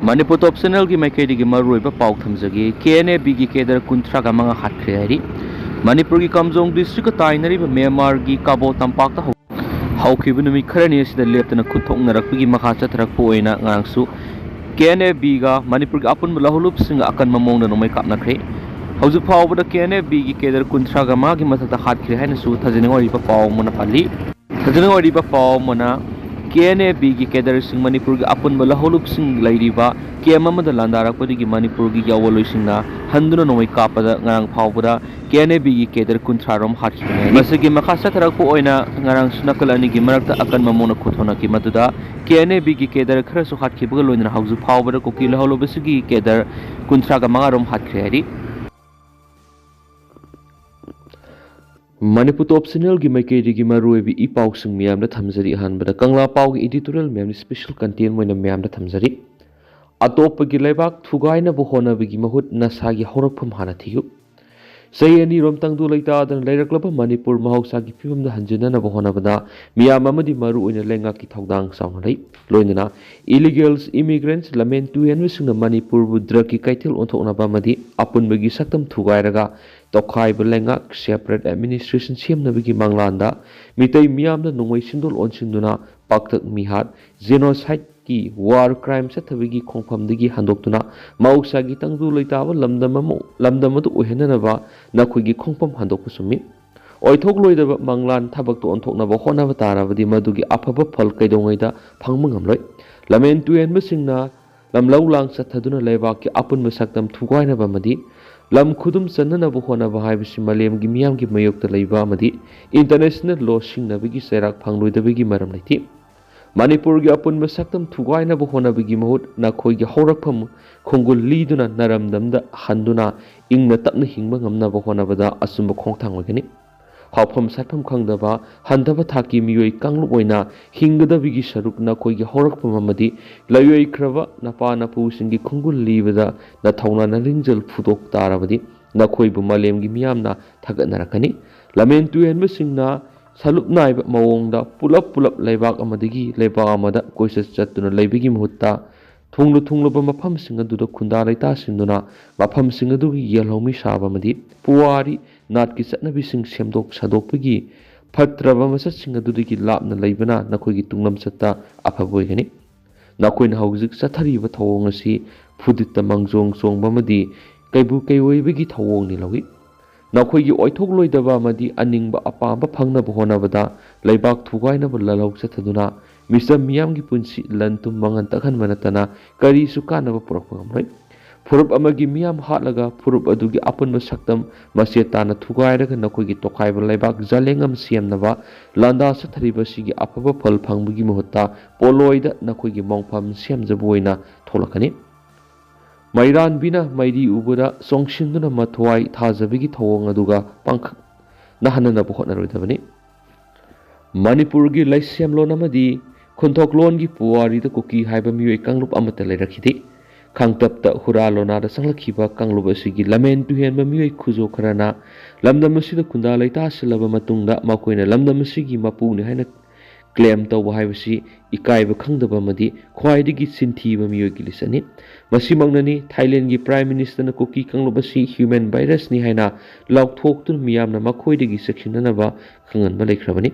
Manipur top channel ki maikei ki marui ba pau thamjagi KNF-B ki Cadre kuntra ka mga hatkhre hari Manipur ki Kamjong district ka tainari ba Myanmar ki Kabo tampak ta haukibu numi kharani asida leptana khuthong narakpagi makha chatharakpo oina ngarangsu KNF-B ga Manipur ki apun lahulup singa akan mamong na nomai kapnakre hauju phawbada KNF-B ki Cadre kuntra ka mga ki mathakta hatkhre haina su thajiningori ba paw mona pali thajiningori ba paw mona KNF-B की Cadre Singh Manipur की अपन बलहलुप सिंह लाइरिबा केम अमदा लांदारकपदि की मणिपुर की यावलोइ सिंहना हंदुना नोमै कापदा ngarang phawbada KNF-B की Cadre kunthrarom हाटखिने मसगी मखा सथरकपो ओइना ngarang सुनकलानि की मरकता अकन ममोना खुथोना की मदुदा KNF-B की Cadre खरसु हाटखिबगा लोइना हाउजु phawbada कोकी लहलुबसिगी Cadre kunthra का mangarom हाटखिरे हारि Manipur top channel की maikei की marui bi ipau sing miam da thamjari hanbada kangla pau की editorial miam special content moina miam da thamjari atop की leibak thugai na bo hona bi mahut nasa gi horapham hana thiyu sayani rom tangdu leita dan leiraklaba Manipur mahausa की phibam da hanjina na bo hona bada miam amadi maru oina lenga की thaudang saunai loinana illegals immigrants lamen tu en wising Manipur bu drug की kaithil onthokna ba madi apun bagi saktam thugai raga Tokai belenga separate administration siam nabigi manglanda mitai miam na nungwai sindol on sinduna paktak mihat genocide ki war crime sa thabigi khongpham digi handoktuna mausa gi tangdu leitaba lamdamadu ohenana ba nakhoi gi khongpham handokpu sumi oithok loidaba manglan thabak to onthokna ba hona ba tarabadi madugi afaba phal kaidongaida phangmangam loi lamen tuyen masingna lamlaulang sathaduna leibak ki apun masaktam thugaina ba madi lam khudum sanna bu hona ba haibisi malem gi miyam gi mayokta leiba amadi international law singnabigi serak phangloidabigi maram leiti Manipur gi apun masaktam thugaina bu hona bigi mahut na khoi gi horakpham khongul liduna naramdamda handuna ingna tapna hingba ngamna bu hona bada asumba khongthang ogani hawpham satpham khangdaba handaba thaki miyoi kanglu oina hinggadabigi saruk na khoi gi horakpham amadi layoi khraba napa napu singi khongul libada na thauna na ringjal phudok tarabadi na khoi bu malem gi miyamna thagatnarakani lamen tuyen masingna salup naiba mawongda pulap leibak amadigi leibak amada koisa chattuna leibigi muhutta thunglu ba mafam singa duda khunda leita sinduna mafam singa du yelhomi saba madi puwari nat ki chatnabi sing semdok sadokpagi phatraba masat singa dudigi lapna leibana nakhoi gi tunglam chatta afaboi gani nakoina haujik chathari ba thawong asi phudita mangjong chongba madi kaibu kaiwoi bigi thawong ni lawi nakhoi gi oithok loidaba madi aningba apamba phangna bhonabada leibak thugaina ba lalok chathaduna misam miyam gi punsi lantum mangan takhan manatana kari sukana ba purakpamai furup amagi miyam hatlaga furup adugi apun saktam masietana thugairaga nakhoi gi tokai ba leibak jalengam siamnaba landa sathariba sigi apaba phal phangbugi mohutta poloida nakhoi gi mongpham siamjaboina tholakani Mairan bina mairi ubura songshinduna mathwai thajabigi thawong aduga pangkhak nahanana bohotna roidabani Manipur gi laisyam lon amadi khonthok lon gi puwari da kuki haiba miyoi kanglup amata leirakhidi khangtap ta huralona da sanglakhiba kanglup asigi lamen tu hen miyoi khujo kharana lamdam asida khunda leita silaba matungda makoina lamdam asigi mapu ni haina claim tawba haibasi ikaiba khangdaba madi khwaidigi sinthi ba miyoi gi lisani masimangnani Thailand gi prime minister na kuki kanglobasi human virus ni haina laukthok tun miyamna makhoidigi sectionana ba khangan ba lekhrabani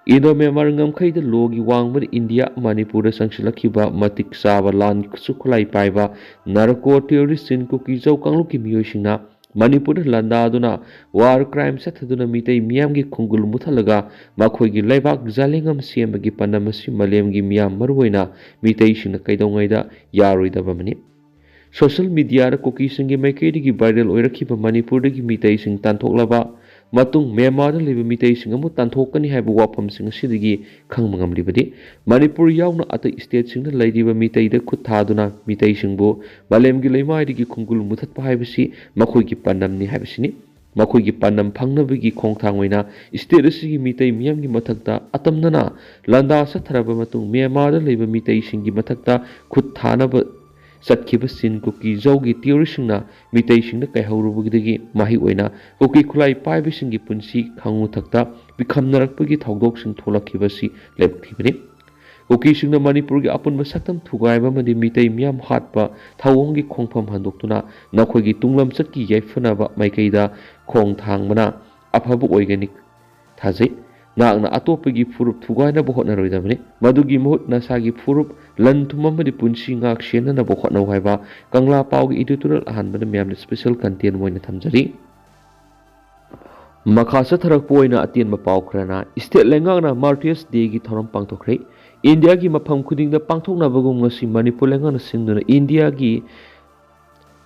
indo memar ngamkhai da logi wangbar India Manipur da sangsilakhiba matik saba lan sukhulai paiba narco terrorist sin kuki jau kangluki miyoi singna Manipur landa aduna war crime sathaduna mitai miyam gi khungul muthalaga makhoi gi leibak jalengam siamagi panamasi malem gi miyam marwoina mitai singna kaidongaida yaroidaba mani social media ra kuki singi maikei gi viral oirakhiba Manipur gi mitai sing tanthoklaba matung Myanmar da leba mitai sing amu tanthokani haiba wafam sing sidigi khangmangam libadi Manipur yauna ata state sing da laidiba mitai da khut thaduna mitai singbo malem gi leimai gi khungul muthat pa haibasi makhoi gi panam ni haibasini makhoi gi panam phangnabigi khongthang oina state asigi mitai miyam gi mathakta atamnana landa satharaba matung Myanmar da leba mitai sing gi mathakta khut thanaba satkiba sin kuki zaugi theorisingna mitai singna kaihaurubugi mahi oina kuki khulai paibi singi punsi khangu thakta bikhamnarakpagi thaudok sing tholakibasi lebthibani कुकीसिंगना Manipur की अपुनबा सक्तम थुगाइबा मदि मितै मियाम हाटपा थावोंगी खोंगफम हंदोक्तुना नखोगी तुंगलम चटकी याइफनबा माइकैदा खोंग थांगबना अफबु ओइगनि थाजै नागना अतोपगी फुरुप थुगाइनबा होटनरोइदबनि मदुगी मुहुत नसागी फुरुप लन थुममदि पुंसी ngak सेननबा होटनौ हाइबा कंगला पाउगी editorial अहानबना मियामनि special content Moina थमजरी मखासा थरक पोइना अतेन पाउ Kharna state लेंगांगना martyrs day की थौरम पांगथोखरे India की मफम खुदिंग दा पांगथोकनाबगुम ngasi Manipur लेंगांगना सिंगदुना India की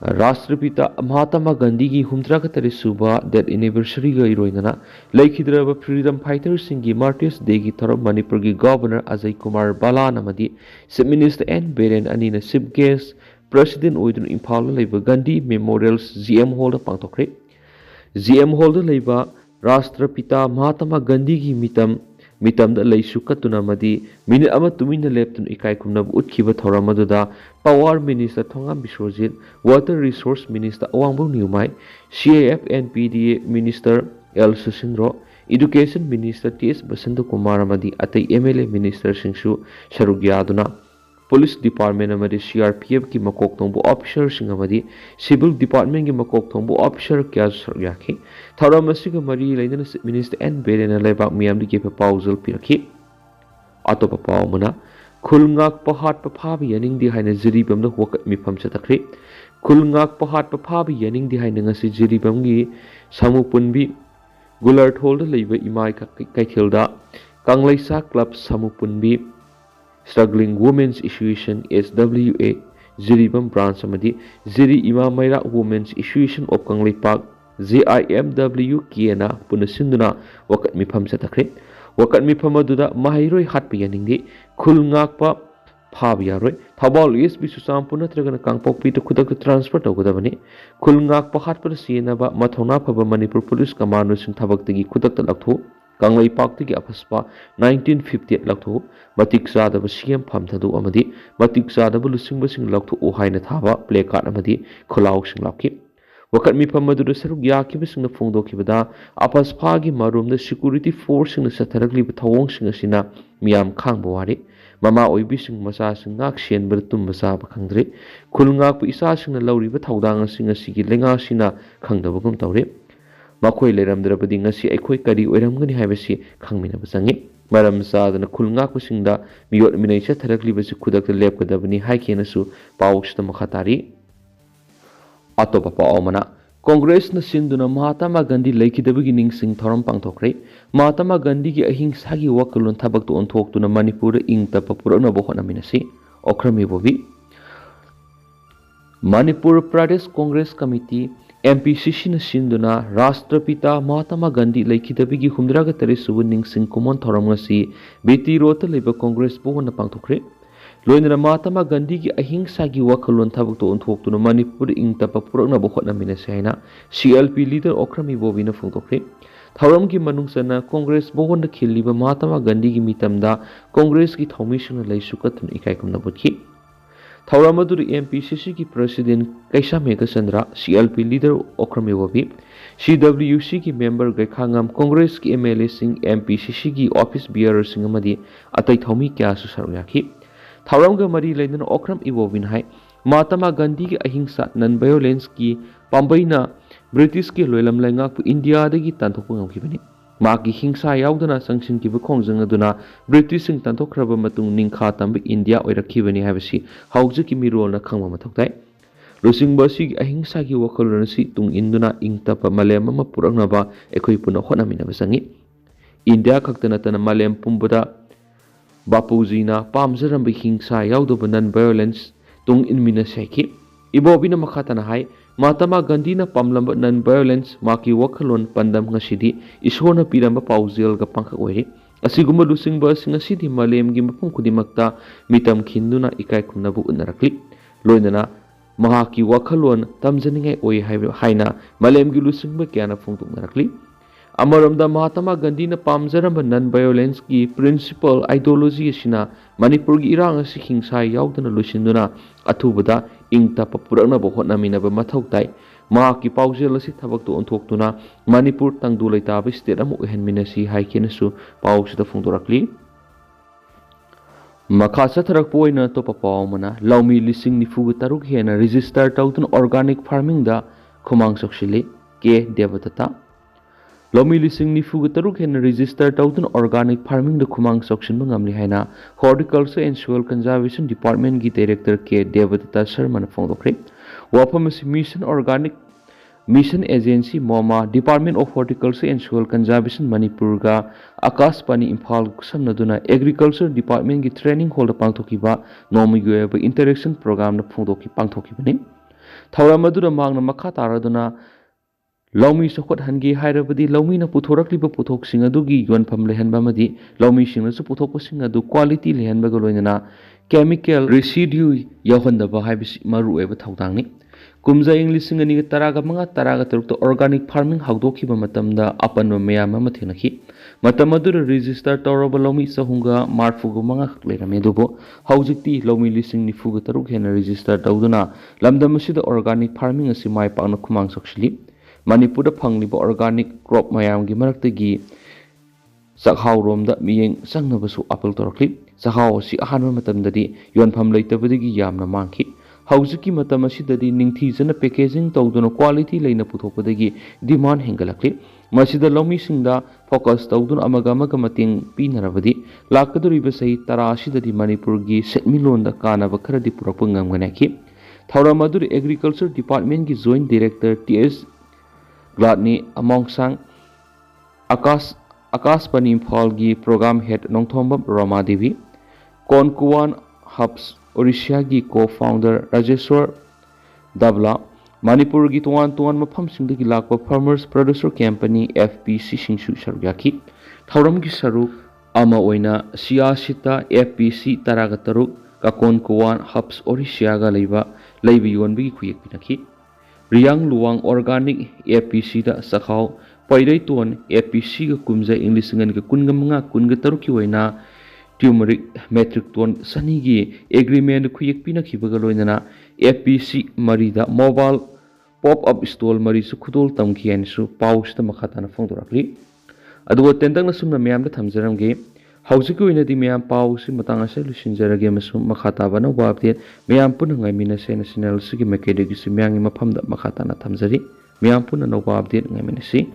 राष्ट्रपिता महात्मा गांधी की 63 सुबा डेथ एनिवर्सरी गा इरोइनना लेखिद्रबा फ्रीडम फाइटर सिंगी मार्टियर्स डे की थौरम मणिपुर की गवर्नर अजय कुमार बालान अमदी चीफ मिनिस्टर एन बेरेन अनीना चीफ गेस्ट प्रेसिडेंट ओइदुन इम्फाल लेबा गांधी मेमोरियल्स जीएम हॉल पांगथोखरे जीएम हॉल लेबा राष्ट्रपिता महात्मा गांधी की मितम लैसु कतुना मदी मिनिट अमा तुमिन लेप्तुन इकाई खुमनब उतखिबा थौरम अदुदा power minister Thongam Biswajit water resource minister Awangbou Newmai CAF and PD minister L Susindro education minister TS Basant Kumar अमदी अतै एमएलए मिनिस्टर सिंगसु सरुक यादुना पुलिस डिपार्टमेंट अमदी सीआरपीएफ की मकोक थोंबु ऑफिसर सिंग अमदी सिविल डिपार्टमेंट की मकोक थोंबु ऑफिसर क्या सरुक याखि थौरम असिग मरी लैदना मिनिस्टर एन बेरेन लेबाक मियामदि के पाउजल पिरखि अतोप पाउमना खुलंगाक पहाट पफाबि यनिंगदि हाइना जिरिबमदा वकत मिफम चतखरि खुलंगाक पहाट पफाबि यनिंगदि हाइना ngasi जिरिबमगी सामुपुनबि गुलरथोलदा लैबा इमाय कैथेलदा कांगलैसा क्लब सामुपुनबि Struggling Women's Association SWA Jiribam Branch Amadi Jiri Ima Maira Women's Association of Kangleipak JIMW Kiena Punasinduna Wakat Mifam Satakre Wakat Mifam Aduda Mahiroi Hatpi Yanindi Khulngakpa Phabiaroi Thabal USB Susam Punatragana Kangpokpi to Kudak transfer to Gudavani Khulngakpa Hatpa Sienaba Mathona Paba Manipur Police Commanders in Tabaktagi Kudak Lakto कांगलाई पाक्ति की AFSPA 1958 लक्थो मतिक चादब CM फमथदु अमदी मतिक चादब लुसिंग busing लक्थो ओहाइना थाबा play card अमदी खुलाउ सिंग लाखि वकत मिफम मदुर सरुक याखि busing फोंदोखिबदा AFSPA की मरुमदा security force सिंग सथरकलि थवोंग सिंग सिना मियाम खांग बवारी mama ओइबि सिंग मसा सिंग नाक सेनबर तुम मसा बखंगद्रे खुलंगाक इसा सिंग लौरिबा थौदांग सिंग सिगी लेंगा सिना खंगदबगुम तौरे मखोई लेरमद्रबदि ngasi अखोई करी ओइरमगनि हाइबसि खंगमिनब संगे मरम सादन खुलंगाकुसिंगदा मियोट मिनैसा थरकलिबसि खुदक लेपकदबनि हाइकेनसु पाउक्सत मखतारी अतोप पाओमना कांग्रेस न सिंदुना महात्मा गांधी लेखिदबगि निंगसिंग थौरम पांगथोखरे महात्मा गांधी की अहिंसागी वकलोन थबक तो ओंथोक्तुना मणिपुर इंग तप पुरनब होनमिनसि ओख्रमी बोबि मणिपुर प्रदेश कांग्रेस कमिटी MPCC न सिंदुना राष्ट्रपिता महात्मा गांधी लेखिदबगी 63 सुबु निंगसिंग कुमन थौरमसी बेटी रोत लेब कांग्रेस बोहन पांगथोखरे लोइनरा महात्मा गांधी की अहिंसा की वखलोन थबक तो ओंथोक्तुना मणिपुर इंग तप पुरनब होनमिनसि हाइना CLP लीडर ओख्रमी बोबिना फोंथोखरे थौरम की मनुंगसना कांग्रेस बोहन खिलिब महात्मा गांधी की मितमदा कांग्रेस की थौमिसुना लैसुकतुन इकाइकुमना बुतखि थौरामदुर MPCC की प्रेसिडेंट कैसा मेघचंद्रा CLP लीडर ओख्रमी वोबी CWC की मेंबर गैखांगम कांग्रेस की MLA सिंह MPCC की ऑफिस बियरर सिंह मदी अतै थौमी क्या सुसरुयाखि थौरामगा मरी लेदन ओख्रम इवोबिन हाय महात्मा गांधी की अहिंसा नन वायोलेंस की पांबैना ब्रिटिश की लोयलम लैंगाक इंडिया दगी तांथोक ngamkhibani माकी हिंसा यावदना संगसिन की खोंजंग अदुना ब्रिटिश सिंह तांथोखरब मतुंग निंखा तंब इंडिया ओइराखिबनि हाबसि हौजि की मिरोलना खंगमा मथौताय लुसिंगबसि अहिंसा की वखलरनसि तुंग इंदुना इंगतप मलेम अमा पुरंगनबा एखोइ पुना होनामिनब संगी इंडिया खक्तनतन मलेम पुंबदा बापूजीना पामजरंब हिंसा यावदब नन वायोलेंस तुंग इनमिना सैखि इबोबिना मखातना हाय महात्मा गांधी न पामलंब नन वायोलेंस माकी वखलोन पंदम ngasidi इसोरना पिरंब पाउजेल ग पंखक ओइरि असिगुम लुसिंगब सिंगसिदि मलेमगी मफम खुदिमक्ता मितम खिंदुना इकाई खुमनबु उनरक्लि लोइनना महाकी वखलोन तमजनिंगै ओइ हाइना मलेमगी लुसिंगब क्याना फोंदुनरक्लि अमरमदा महात्मा गांधी न पामजरंब नन वायोलेंस की प्रिंसिपल आइडियोलॉजी सिना मणिपुर की इरांग असि हिंसा यावदना लुसिंदुना अथुबदा इंग तप पुरनब होनमिनब मथौताय माकी पाउजेल असि थबक तो ओंथोक्तुना मणिपुर तंगदु लैताब स्टेट अम उहनमिनसि हाइकेनसु पाउसदा फोंदोरक्लि ꯃꯈꯥ ꯆꯠꯊꯔꯛꯄ ꯑꯣꯏꯅ ꯑꯇꯣꯞꯄ ꯄꯥꯎ ꯑꯃꯅ ꯂꯧꯃꯤ 93,000 ꯍꯦꯟꯅ ꯔꯦꯖꯤꯁꯇꯔ ꯇꯧꯗꯨꯅ ꯑꯣꯔꯒꯥꯅꯤꯛ ꯐꯥꯔꯃꯤꯡꯗ ꯈꯨꯃꯥꯡ ꯆꯥꯎꯁꯤꯜꯂꯤ ꯀꯦ ꯗꯦꯕꯗꯠꯇ ꯂꯧꯃꯤ 93,000 ꯍꯦꯟꯅ ꯔꯦꯖꯤꯁꯇꯔ ꯇꯧꯗꯨꯅ ꯑꯣꯔꯒꯥꯅꯤꯛ ꯐꯥꯔꯃꯤꯡꯗ ꯈꯨꯃꯥꯡ ꯆꯥꯎꯁꯤꯟꯕ ꯉꯝꯂꯤ ꯍꯥꯏꯅ ꯍꯣꯔꯇꯤꯀꯜꯆꯔ ꯑꯦꯟड ꯁꯣꯏꯜ ꯀꯟꯖꯥꯔꯕꯦꯁꯟ ꯗꯤꯄꯥꯔꯠꯃꯦꯟꯠꯀꯤ ꯗꯥꯏꯔꯦꯛꯇꯔ ꯀꯦ ꯗꯦꯕꯗꯠꯇ ꯁꯔꯃꯅ ꯐꯣꯡꯗꯣꯛꯈ꯭ꯔꯦ꯫ ꯋꯥꯐꯝ ꯑꯁꯤ ꯃꯤꯁꯟ ꯑꯦꯖꯦꯟꯁꯤ ꯃꯣꯃꯥ department of horticulture and soil conservation ꯃꯅꯤꯄꯨꯔꯒ ꯑꯀꯥꯁꯕꯥꯅꯤ ꯏꯝꯐꯥꯜ ꯈꯨꯠꯁꯝꯅꯗꯨꯅ ꯑꯦꯒ꯭ꯔꯤꯀꯜꯆꯔ ꯗꯤꯄꯥꯔꯠꯃꯦꯟꯠꯀꯤ ꯇ꯭ꯔꯦꯅꯤꯡ ꯍꯣꯜꯗ ꯄꯥꯡꯊꯣꯛꯈꯤꯕ ꯅꯣꯡꯃꯒꯤ ꯑꯣꯏꯕ ꯏꯟꯇꯔꯦꯛꯁꯟ ꯄ꯭ꯔꯣꯒ꯭ꯔꯥꯝꯗ ꯄꯥꯡꯊꯣꯛꯈꯤꯕꯅꯤ꯫ ꯊꯧꯔꯝ ꯑꯗꯨꯗ ꯃꯍꯥꯛꯅ ꯃꯈꯥ ꯇꯥꯔꯗꯨꯅ ꯂꯧꯃꯤ ꯆꯥꯎꯈꯠꯍꯟꯒꯦ ꯍꯥꯏꯔꯕꯗꯤ ꯂꯧꯃꯤꯅ ꯄꯨꯊꯣꯔꯛꯂꯤꯕ ꯄꯣꯠꯊꯣꯛꯁꯤꯡ ꯑꯗꯨꯒꯤ ꯌꯣꯟꯐꯝ ꯂꯩꯍꯟꯕ ꯑꯃꯗꯤ ꯂꯧꯃꯤꯁꯤꯡꯅꯁꯨ ꯄꯨꯊꯣꯛꯄꯁꯤꯡ ꯑꯗꯨ ꯀ꯭ꯋꯥꯂꯤꯇꯤ ꯂꯩꯍꯟꯕꯒ ꯂꯣꯏꯅꯅ ꯀꯦꯃꯤꯀꯦꯜ ꯔꯦꯁꯤꯗ꯭ꯌꯨ ꯌꯥꯎꯍꯟꯗꯕ ꯍꯥꯏꯕꯁꯤ ꯃꯔꯨꯑꯣꯏꯕ ꯊꯧꯗꯥꯡꯅꯤ꯫ ꯀꯨꯝꯖꯥ ꯏꯪ 2015-16 ꯑꯣꯔꯒꯥꯅꯤꯛ ꯐꯥꯔꯃꯤꯡ ꯍꯧꯗꯣꯛꯈꯤꯕ ꯃꯇꯝꯗ ꯑꯄꯟꯕ ꯃꯌꯥꯝ ꯑꯃ ꯊꯦꯡꯅꯈꯤ꯫ ꯃꯇꯝ ꯑꯗꯨꯗ ꯔꯦꯖꯤꯁꯇꯔ ꯇꯧꯔꯕ ꯂꯧꯃꯤ 345 ꯈꯛ ꯂꯩꯔꯝꯃꯤ ꯑꯗꯨꯕꯨ ꯍꯧꯖꯤꯛꯇꯤ ꯂꯧꯃꯤ 93,000 ꯍꯦꯟꯅ ꯔꯦꯖꯤꯁꯇꯔ ꯇꯧꯗꯨꯅ ꯂꯝꯗꯝ ꯑꯁꯤꯗ ꯑꯣꯔꯒꯥꯅꯤꯛ ꯐꯥꯔꯃꯤꯡ ꯑꯁꯤ ꯃꯥꯏ ꯄꯥꯛꯅ ꯈꯨꯃꯥꯡ ꯆꯥꯎꯁꯤꯜꯂꯤ꯫ ꯃꯅꯤꯄꯨꯔꯗ ꯐꯪꯂꯤꯕ ꯑꯣꯔꯒꯥꯅꯤꯛ ꯀ꯭ꯔꯣꯞ ꯃꯌꯥꯝꯒꯤ ꯃꯔꯛꯇꯒꯤ ꯆꯥꯛꯍꯥꯎꯔꯣꯝꯗ ꯃꯤꯠꯌꯦꯡ ꯆꯪꯅꯕꯁꯨ ꯑꯄꯤꯜ ꯇꯧꯔꯛꯂꯤ꯫ ꯆꯥꯛꯍꯥꯎ ꯑꯁꯤ ꯑꯍꯥꯟꯕ ꯃꯇꯝꯗꯗꯤ ꯌꯣꯟꯐꯝ ꯂꯩꯇꯕꯗꯒꯤ ꯌꯥꯝꯅ ꯃꯥꯡꯈꯤ꯫ ꯍꯧꯖꯤꯛꯀꯤ ꯃꯇꯝ ꯑꯁꯤꯗꯗꯤ ꯅꯤꯡꯊꯤꯖꯅ ꯄꯦꯀꯦꯖꯤꯡ ꯇꯧꯗꯨꯅ ꯀ꯭ꯋꯥꯂꯤꯇꯤ ꯂꯩꯅ ꯄꯨꯊꯣꯛꯄꯗꯒꯤ ꯗꯤꯃꯥꯟ ꯍꯦꯟꯒꯠꯂꯛꯂꯤ꯫ ꯃꯁꯤꯗ ꯂꯧꯃꯤꯁꯤꯡꯗ ꯐꯣꯀꯁ ꯇꯧꯗꯨꯅ ꯑꯃꯒ ꯃꯇꯦꯡ ꯄꯤꯅꯔꯕꯗꯤ ꯂꯥꯛꯀꯗꯧꯔꯤꯕ ꯆꯍꯤ 10 ꯑꯁꯤꯗꯗꯤ ꯃꯅꯤꯄꯨꯔꯒꯤ ꯁꯦꯟꯃꯤꯠꯂꯣꯟꯗ ꯀꯥꯟꯅꯕ ꯈꯔꯗꯤ ꯄꯨꯔꯛꯄ ꯉꯝꯒꯅꯤ ꯍꯥꯏꯈꯤ꯫ ꯊꯧꯔꯝ ꯑꯗꯨꯗ ꯑꯦꯒ꯭ꯔꯤꯀꯜꯆꯔ ꯗꯤꯄꯥꯔꯠꯃꯦꯟꯠꯀꯤ ꯖꯣꯏꯟꯠ ꯗꯥꯏꯔꯦꯛꯇꯔ ꯇꯤ.ꯑꯦꯁ. ꯒ꯭ꯂꯥꯗꯅꯤ ꯑꯃꯣꯡꯁꯥꯡ, ꯑꯀꯥꯁꯕꯥꯅꯤ ꯏꯝꯐꯥꯜꯒꯤ ꯄ꯭ꯔꯣꯒ꯭ꯔꯥꯝ ꯍꯦꯗ ꯅꯣꯡꯊꯣꯝꯕꯝ ꯔꯃꯥꯗꯦꯕꯤ, ꯀꯣꯟꯀꯨꯋꯥꯟ ꯍꯕꯁ ꯑꯣꯔꯤꯁꯤꯌꯥꯒꯤ ꯀꯣ-ꯐꯥꯎꯟꯗꯔ ꯔꯥꯖꯦꯁ꯭ꯋꯔ ꯗꯕꯂꯥ, ꯃꯅꯤꯄꯨꯔꯒꯤ ꯇꯣꯉꯥꯟ-ꯇꯣꯉꯥꯟꯕ ꯃꯐꯝꯁꯤꯡꯗꯒꯤ ꯂꯥꯛꯄ ꯐꯥꯔꯃꯔꯁ ꯄ꯭ꯔꯗ꯭ꯌꯨꯁꯔ ꯀꯝꯄꯦꯅꯤ (FPC)ꯁꯤꯡꯁꯨ ꯁꯔꯨꯛ ꯌꯥꯈꯤ꯫ ꯊꯧꯔꯝꯒꯤ ꯁꯔꯨꯛ ꯑꯃ ꯑꯣꯏꯅ ꯁꯤꯌꯥꯁꯤꯠꯇ FPC 13, ꯀꯀꯣꯟꯀꯨꯋꯥꯟ ꯍꯕꯁ ꯑꯣꯔꯤꯁꯤꯌꯥꯒ ꯂꯩꯕ ꯌꯣꯟꯕꯒꯤ ꯈꯨꯌꯦꯛ ꯄꯤꯅꯈꯤ꯫ ꯔꯤꯌꯥꯡꯂꯨꯋꯥꯡ ꯑꯣꯔꯒꯥꯅꯤꯛ FPCꯗ ꯆꯥꯛꯍꯥꯎ ꯄꯩꯔꯩꯇꯣꯟ FPCꯒ ꯀꯨꯝꯖꯥ ꯏꯪ 2025-26ꯀꯤ ꯑꯣꯏꯅ ꯇ꯭ꯌꯨꯃꯔꯤꯛ ꯃꯦꯇ꯭ꯔꯤꯛ ꯇꯣꯟ 200ꯒꯤ ꯑꯦꯒ꯭ꯔꯤꯃꯦꯟꯠ ꯈꯨꯌꯦꯛ ꯄꯤꯅꯈꯤꯕꯒ ꯂꯣꯏꯅꯅ FPC 3ꯗ ꯃꯣꯕꯥꯏꯜ ꯄꯣꯞ-ꯑꯞ ꯁ꯭ꯇꯣꯜ 3ꯁꯨ ꯈꯨꯗꯣꯜ ꯇꯝꯈꯤ ꯍꯥꯏꯅꯁꯨ ꯄꯥꯎꯁꯤꯗ ꯃꯈꯥ ꯇꯥꯅ ꯐꯣꯡꯗꯣꯔꯛꯂꯤ꯫ ꯑꯗꯨꯒ ꯇꯦꯟꯇꯛꯅ ꯁꯨꯝꯅ ꯃꯌꯥꯝꯗ ꯊꯝꯖꯔꯝꯒꯦ꯫ ꯍꯧꯖꯤꯛꯀꯤ ꯑꯣꯏꯅꯗꯤ ꯃꯌꯥꯝ ꯄꯥꯎꯁꯤ ꯃꯇꯥꯡ ꯑꯁꯤꯗ ꯂꯣꯏꯁꯤꯟꯖꯔꯒꯦ ꯑꯃꯁꯨꯡ ꯃꯈꯥ ꯇꯥꯕ ꯑꯅꯧꯕ ꯑꯞꯗꯦꯠ ꯃꯌꯥꯝ ꯄꯨꯟꯅ ꯉꯥꯏꯃꯤꯟꯅꯁꯦ ꯍꯥꯏꯅ ꯆꯦꯅꯦꯜ ꯑꯁꯤꯒꯤ ꯃꯥꯏꯀꯩꯗꯒꯤꯁꯨ ꯃꯌꯥꯝꯒꯤ ꯃꯐꯝꯗ ꯃꯈꯥ ꯇꯥꯅ ꯊꯝꯖꯔꯤ꯫ ꯃꯌꯥꯝ ꯄꯨꯟꯅ ꯑꯅꯧꯕ ꯑꯞꯗꯦꯠ ꯉꯥꯏꯃꯤꯟꯅꯁꯤ꯫